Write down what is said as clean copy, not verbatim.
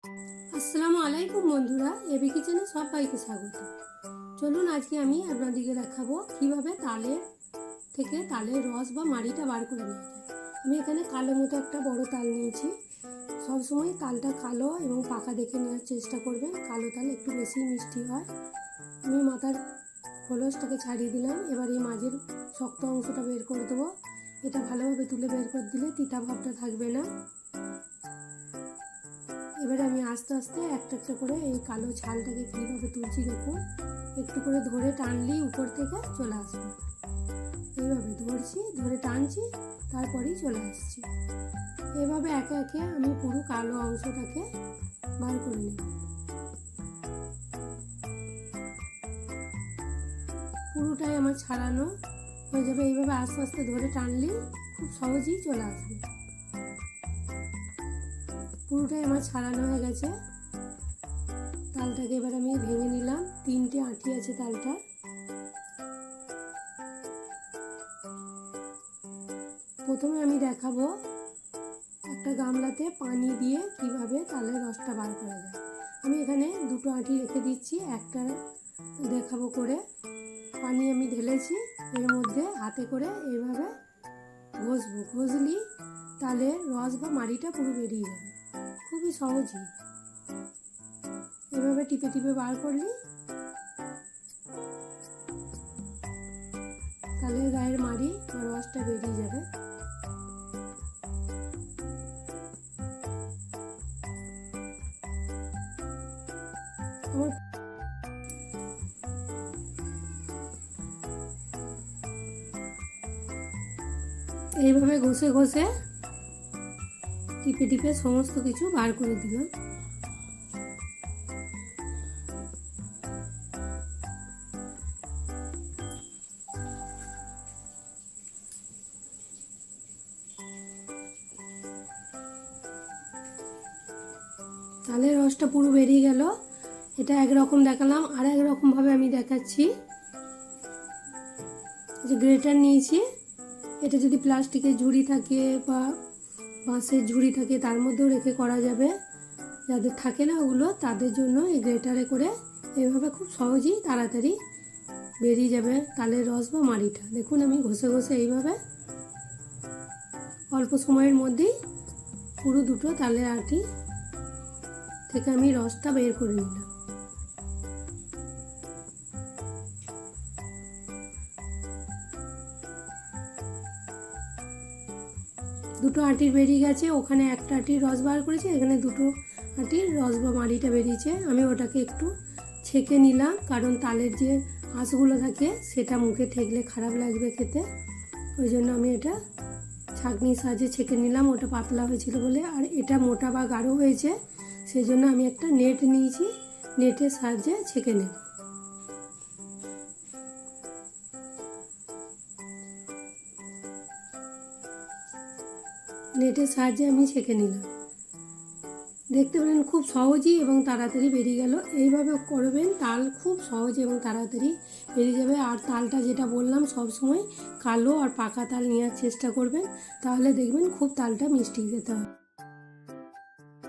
আসসালামু আলাইকুম বন্ধুরা, এবি কিচেনে সবাইকে স্বাগত। চলুন আজকে আমি আপনাদেরকে দেখাবো কিভাবে তালের রস বা মাড়িটা বার করে নেওয়া যায়। আমি এখানে কালো মতো একটা বড় তাল নিয়েছি। সবসময় তালটা কালো এবং পাকা দেখে নেওয়ার চেষ্টা করবেন, কালো তাল একটু বেশি মিষ্টি হয়। আমি মাথার খোলসটাকে ছাড়িয়ে দিলাম, এবার এই মাঝের শক্ত অংশটা বের করে দেবো। এটা ভালোভাবে তুলে বের করে দিলে তিতা ভাবটা থাকবে না। এবারে আমি আস্তে আস্তে একটা একটা করে এই কালো ছালটাকে কীভাবে তুলছি দেখুন। একটু করে ধরে টানলেই উপর থেকে চলে আসবে। এইভাবে ধরে টানছি, তারপরেই চলে আসছি। এভাবে একে একে আমি পুরো কালো অংশটাকে বার করে নেব। পুরোটাই আমার ছাড়ানো হয়ে যাবে। এইভাবে আস্তে আস্তে ধরে টানলেই খুব সহজেই চলে আসবে। পুরোটাই আমার ছাড়ানো হয়ে গেছে। তালটাকে এবার আমি ভেঙে নিলাম। 3টে আঁটি আছে তালটা। প্রথমে আমি দেখাবো একটা গামলাতে পানি দিয়ে কিভাবে তালের রসটা বার করা যায়। আমি এখানে 2টো আঁটি রেখে দিচ্ছি, একটা দেখাবো করে। পানি আমি ঢেলেছি, এর মধ্যে হাতে করে এইভাবে ঘষলি তালের রস বা মাড়িটা পুরো বেরিয়ে যাবে। খুবই সহজই, এভাবে টিপে টিপে বার করলি তালের গায়ের মাড়ি বা রসটা বেরিয়ে যাবে। এইভাবে ঘষে ঘষে টিপে টিপে সমস্ত কিছু বার করে দিলাম। তালের রসটা পুরো বেরিয়ে গেল। এটা একরকম দেখালাম, আর একরকমভাবে আমি দেখাচ্ছি। যে গ্রেটার নিয়েছি, এটা যদি প্লাস্টিকের ঝুড়ি থাকে বা বাঁশের ঝুড়ি থাকে তার মধ্যেও রেখে করা যাবে। যাদের থাকে না ওগুলো, তাদের জন্য এই গ্রেটারে করে এইভাবে খুব সহজেই তাড়াতাড়ি বেরিয়ে যাবে তালের রস বা মাড়িটা। দেখুন আমি ঘষে ঘষে এইভাবে অল্প সময়ের মধ্যেই পুরো 2টো তালের আঁটি থেকে আমি রসটা বের করে নিলাম। দুটো আঁটির বেরিয়ে গেছে, ওখানে একটা আঁটির রস বার করেছি, এখানে 2টো আঁটির রস বা মাড়িটা বেরিয়েছে। আমি ওটাকে একটু ছেঁকে নিলাম, কারণ তালের যে আঁশগুলো থাকে সেটা মুখে ঠেকলে খারাপ লাগবে খেতে। ওই জন্য আমি এটা ছাঁকনির সাহায্যে ছেঁকে নিলাম, ওটা পাতলা হয়েছিল বলে। আর এটা মোটা বা গাঢ় হয়েছে, সেই জন্য আমি একটা নেট নিয়েছি, নেটের সাহায্যে ছেঁকে নেব। নেটের সাহায্যে আমি ছেঁকে নিলাম। দেখতে পেলেন খুব সহজেই এবং তাড়াতাড়ি বেরিয়ে গেল। এইভাবে করবেন, তাল খুব সহজে এবং তাড়াতাড়ি বেরিয়ে যাবে। আর তালটা যেটা বললাম, সব সময় কালো আর পাকা তাল নেওয়ার চেষ্টা করবেন, তাহলে দেখবেন খুব তালটা মিষ্টি খেতে হবে।